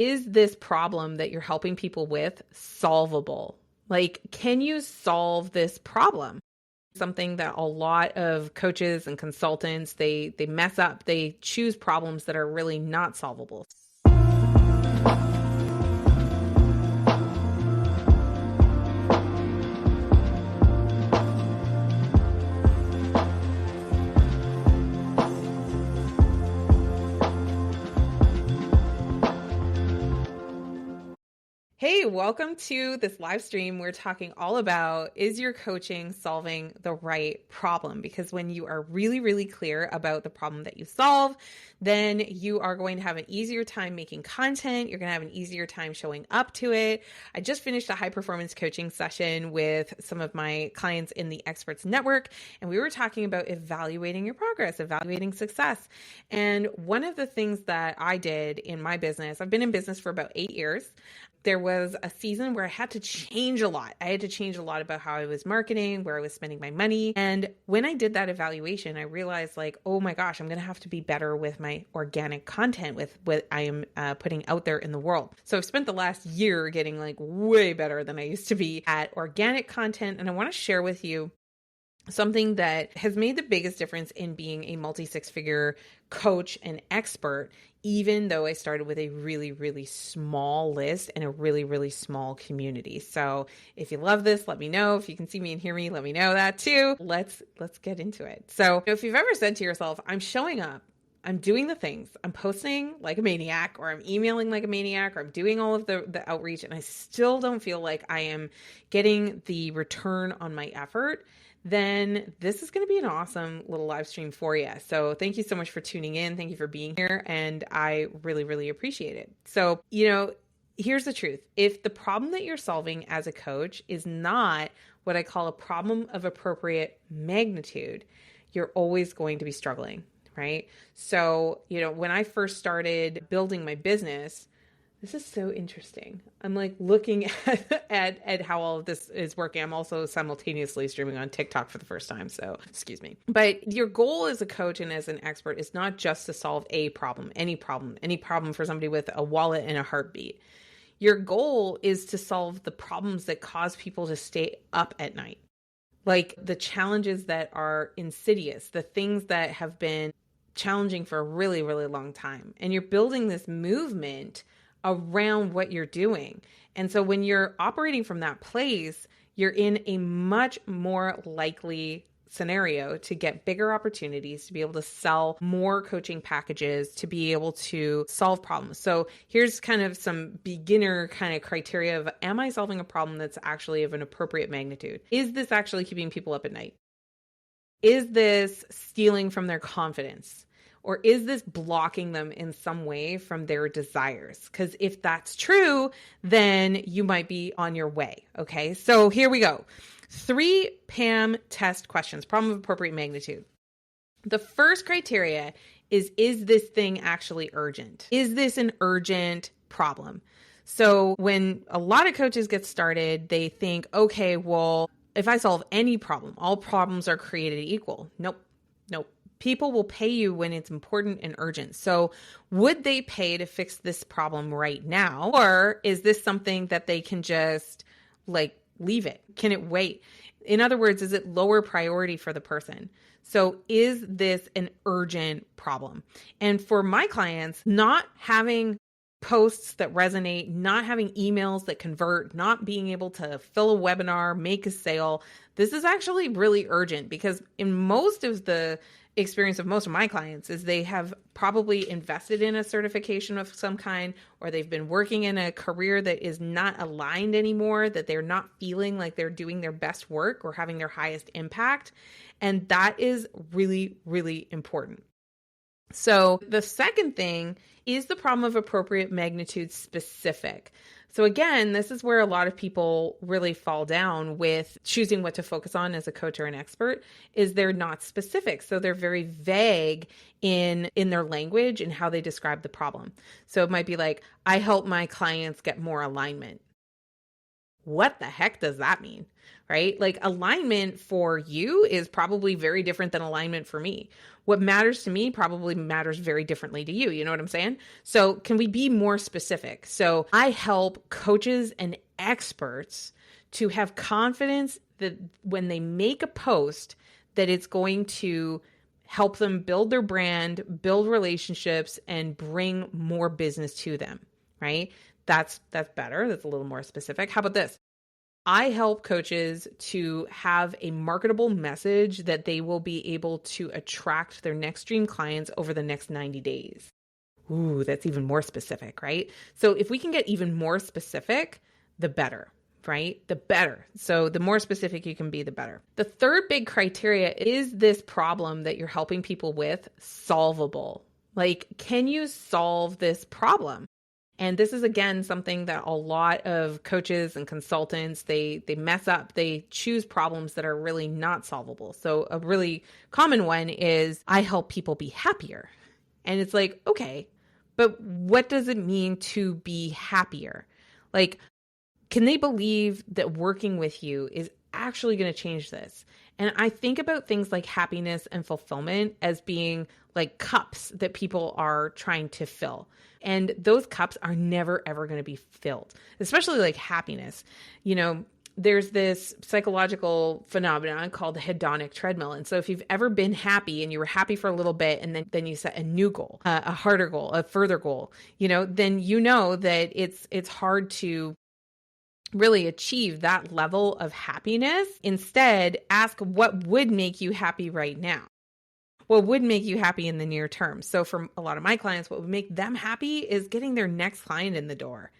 Is this problem that you're helping people with solvable? Like, can you solve this problem? Something that a lot of coaches and consultants, they mess up. They choose problems that are really not solvable. Hey, welcome to this live stream. We're talking all about, is your coaching solving the right problem? Because when you are really, really clear about the problem that you solve, then you are going to have an easier time making content. You're going to have an easier time showing up to it. I just finished a high performance coaching session with some of my clients in the Experts Network, and we were talking about evaluating your progress, evaluating success. And one of the things that I did in my business, I've been in business for about 8 years. There was a season where I had to change a lot. I had to change a lot about how I was marketing, where I was spending my money. And when I did that evaluation, I realized like, oh my gosh, I'm going to have to be better with my organic content, with what I am putting out there in the world. So I've spent the last year getting like way better than I used to be at organic content. And I want to share with you something that has made the biggest difference in being a multi-six-figure coach and expert, even though I started with a really, really small list and a really, really small community. So if you love this, let me know. If you can see me and hear me, let me know that too. Let's get into it. So if you've ever said to yourself, I'm showing up, I'm doing the things, I'm posting like a maniac, or I'm emailing like a maniac, or I'm doing all of the outreach, and I still don't feel like I am getting the return on my effort, then this is going to be an awesome little live stream for you. So thank you so much for tuning in. Thank you for being here. And I really, really appreciate it. So, here's the truth. If the problem that you're solving as a coach is not what I call a problem of appropriate magnitude, you're always going to be struggling, right? So, when I first started building my business, this is so interesting. I'm like looking at how all of this is working. I'm also simultaneously streaming on TikTok for the first time, so excuse me. But your goal as a coach and as an expert is not just to solve a problem, any problem for somebody with a wallet and a heartbeat. Your goal is to solve the problems that cause people to stay up at night. Like the challenges that are insidious, the things that have been challenging for a really, really long time. And you're building this movement around what you're doing. And so when you're operating from that place, you're in a much more likely scenario to get bigger opportunities, to be able to sell more coaching packages, to be able to solve problems. So here's kind of some beginner kind of criteria of, am I solving a problem that's actually of an appropriate magnitude? Is this actually keeping people up at night? Is this stealing from their confidence? Or is this blocking them in some way from their desires? Because if that's true, then you might be on your way. Okay, so here we go. 3 PAM test questions, problem of appropriate magnitude. The first criteria is this thing actually urgent? Is this an urgent problem? So when a lot of coaches get started, they think, okay, well, if I solve any problem, all problems are created equal. Nope. People will pay you when it's important and urgent. So would they pay to fix this problem right now? Or is this something that they can just leave it? Can it wait? In other words, is it lower priority for the person? So is this an urgent problem? And for my clients, not having posts that resonate, not having emails that convert, not being able to fill a webinar, make a sale, this is actually really urgent, because in most of the experience of most of my clients is they have probably invested in a certification of some kind, or they've been working in a career that is not aligned anymore, that they're not feeling like they're doing their best work or having their highest impact. And that is really, really important. So the second thing is the problem of appropriate magnitude specific. So again, this is where a lot of people really fall down with choosing what to focus on as a coach or an expert, is they're not specific. So they're very vague in their language and how they describe the problem. So it might be like, I help my clients get more alignment. What the heck does that mean? Right? Like alignment for you is probably very different than alignment for me. What matters to me probably matters very differently to you. You know what I'm saying? So can we be more specific? So I help coaches and experts to have confidence that when they make a post, that it's going to help them build their brand, build relationships, and bring more business to them, right? That's better. That's a little more specific. How about this? I help coaches to have a marketable message that they will be able to attract their next dream clients over the next 90 days. Ooh, that's even more specific, right? So if we can get even more specific, the better, right? The better. So the more specific you can be, the better. The third big criteria is this problem that you're helping people with solvable. Like, can you solve this problem? And this is, again, something that a lot of coaches and consultants, they mess up. They choose problems that are really not solvable. So a really common one is, I help people be happier. And it's like, okay, but what does it mean to be happier? Like, can they believe that working with you is actually going to change this? And I think about things like happiness and fulfillment as being like cups that people are trying to fill. And those cups are never, ever going to be filled, especially like happiness. You know, there's this psychological phenomenon called the hedonic treadmill. And so if you've ever been happy and you were happy for a little bit, and then you set a new goal, a harder goal, a further goal, you know, then you know that it's hard to really achieve that level of happiness. Instead, ask what would make you happy right now. What would make you happy in the near term? So for a lot of my clients, what would make them happy is getting their next client in the door.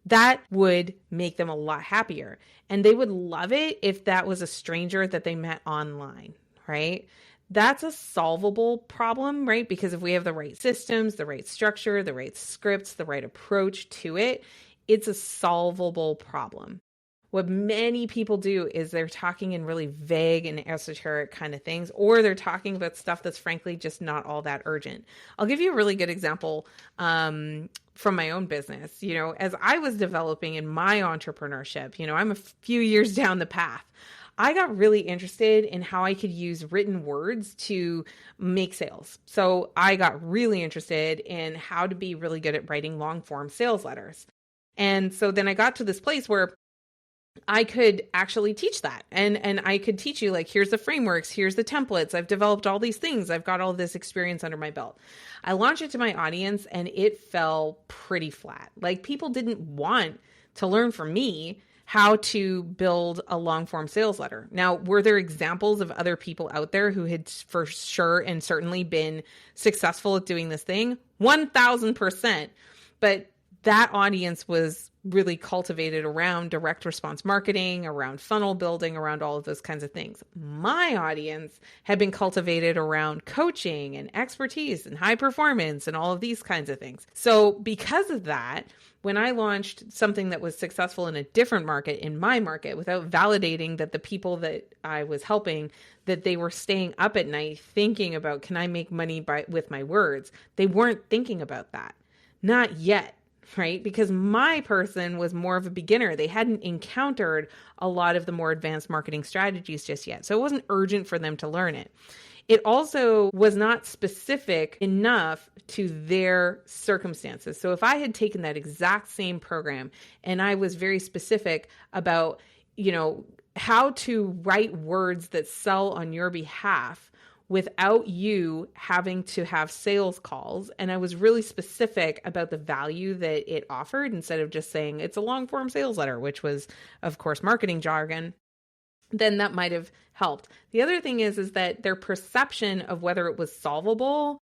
That would make them a lot happier. And they would love it if that was a stranger that they met online, right? That's a solvable problem, right? Because if we have the right systems, the right structure, the right scripts, the right approach to it, it's a solvable problem. What many people do is they're talking in really vague and esoteric kind of things, or they're talking about stuff that's frankly just not all that urgent. I'll give you a really good example from my own business. You know, as I was developing in my entrepreneurship, you know, I'm a few years down the path. I got really interested in how I could use written words to make sales. So I got really interested in how to be really good at writing long form sales letters. And so then I got to this place where I could actually teach that. And I could teach you, like, here's the frameworks, here's the templates. I've developed all these things. I've got all this experience under my belt. I launched it to my audience and it fell pretty flat. Like, people didn't want to learn from me how to build a long form sales letter. Now, were there examples of other people out there who had for sure and certainly been successful at doing this thing? 1000%. But that audience was really cultivated around direct response marketing, around funnel building, around all of those kinds of things. My audience had been cultivated around coaching and expertise and high performance and all of these kinds of things. So because of that, when I launched something that was successful in a different market, in my market, without validating that the people that I was helping, that they were staying up at night thinking about, can I make money with my words? They weren't thinking about that. Not yet. Right? Because my person was more of a beginner. They hadn't encountered a lot of the more advanced marketing strategies just yet. So it wasn't urgent for them to learn it. It also was not specific enough to their circumstances. So if I had taken that exact same program and I was very specific about, you know, how to write words that sell on your behalf without you having to have sales calls. And I was really specific about the value that it offered instead of just saying it's a long form sales letter, which was, of course, marketing jargon. Then that might have helped. The other thing is that their perception of whether it was solvable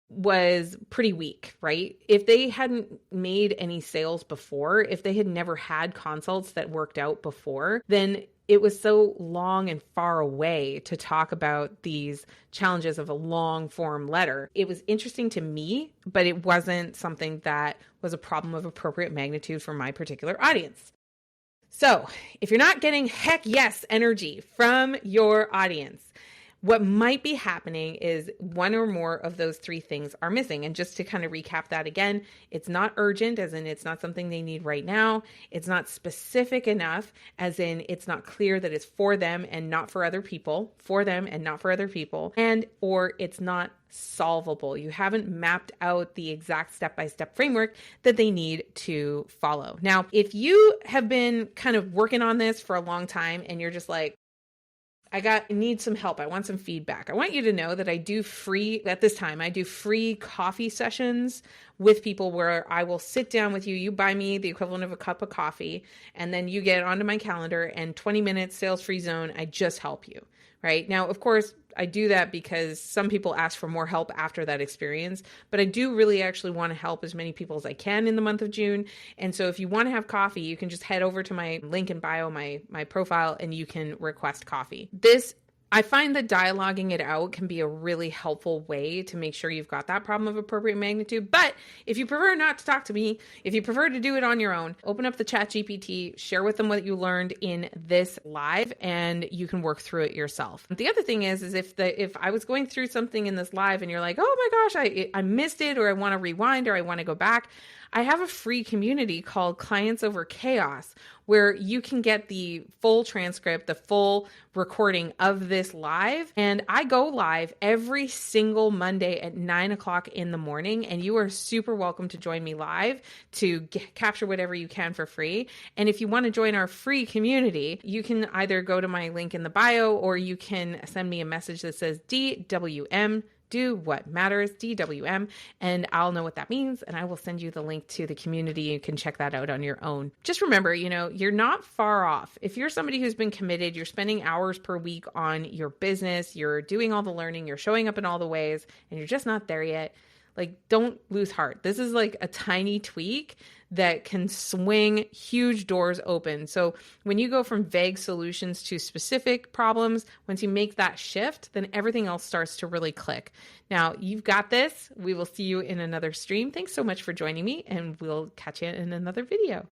was pretty weak, right? If they hadn't made any sales before, if they had never had consults that worked out before, then it was so long and far away to talk about these challenges of a long form letter. It was interesting to me, but it wasn't something that was a problem of appropriate magnitude for my particular audience. So if you're not getting heck yes energy from your audience, What might be happening is one or more of those three things are missing. And just to kind of recap that again, it's not urgent, as in it's not something they need right now. It's not specific enough, as in it's not clear that it's for them and not for other people, for them and not for other people. And or it's not solvable. You haven't mapped out the exact step-by-step framework that they need to follow. Now, if you have been kind of working on this for a long time and you're just like, I need some help. I want some feedback. I want you to know that I do free coffee sessions with people where I will sit down with you. You buy me the equivalent of a cup of coffee, and then you get onto my calendar and 20 minutes sales-free zone. I just help you, right? Now, of course, I do that because some people ask for more help after that experience, but I do really actually want to help as many people as I can in the month of June. And so if you want to have coffee, you can just head over to my link in bio, my profile, and you can request coffee. I find that dialoguing it out can be a really helpful way to make sure you've got that problem of appropriate magnitude. But if you prefer not to talk to me, if you prefer to do it on your own, open up the ChatGPT, share with them what you learned in this live, and you can work through it yourself. The other thing is if I was going through something in this live and you're like, oh my gosh, I missed it, or I want to rewind, or I want to go back, I have a free community called Clients Over Chaos, where you can get the full transcript, the full recording of this live. And I go live every single Monday at 9:00 in the morning. And you are super welcome to join me live to capture whatever you can for free. And if you want to join our free community, you can either go to my link in the bio, or you can send me a message that says DWM. Do what matters, DWM, and I'll know what that means, and I will send you the link to the community. You can check that out on your own. Just remember, you're not far off. If you're somebody who's been committed, you're spending hours per week on your business, you're doing all the learning, you're showing up in all the ways, and you're just not there yet, don't lose heart. This is like a tiny tweak that can swing huge doors open. So when you go from vague solutions to specific problems, once you make that shift, then everything else starts to really click. Now, you've got this. We will see you in another stream. Thanks so much for joining me, and we'll catch you in another video.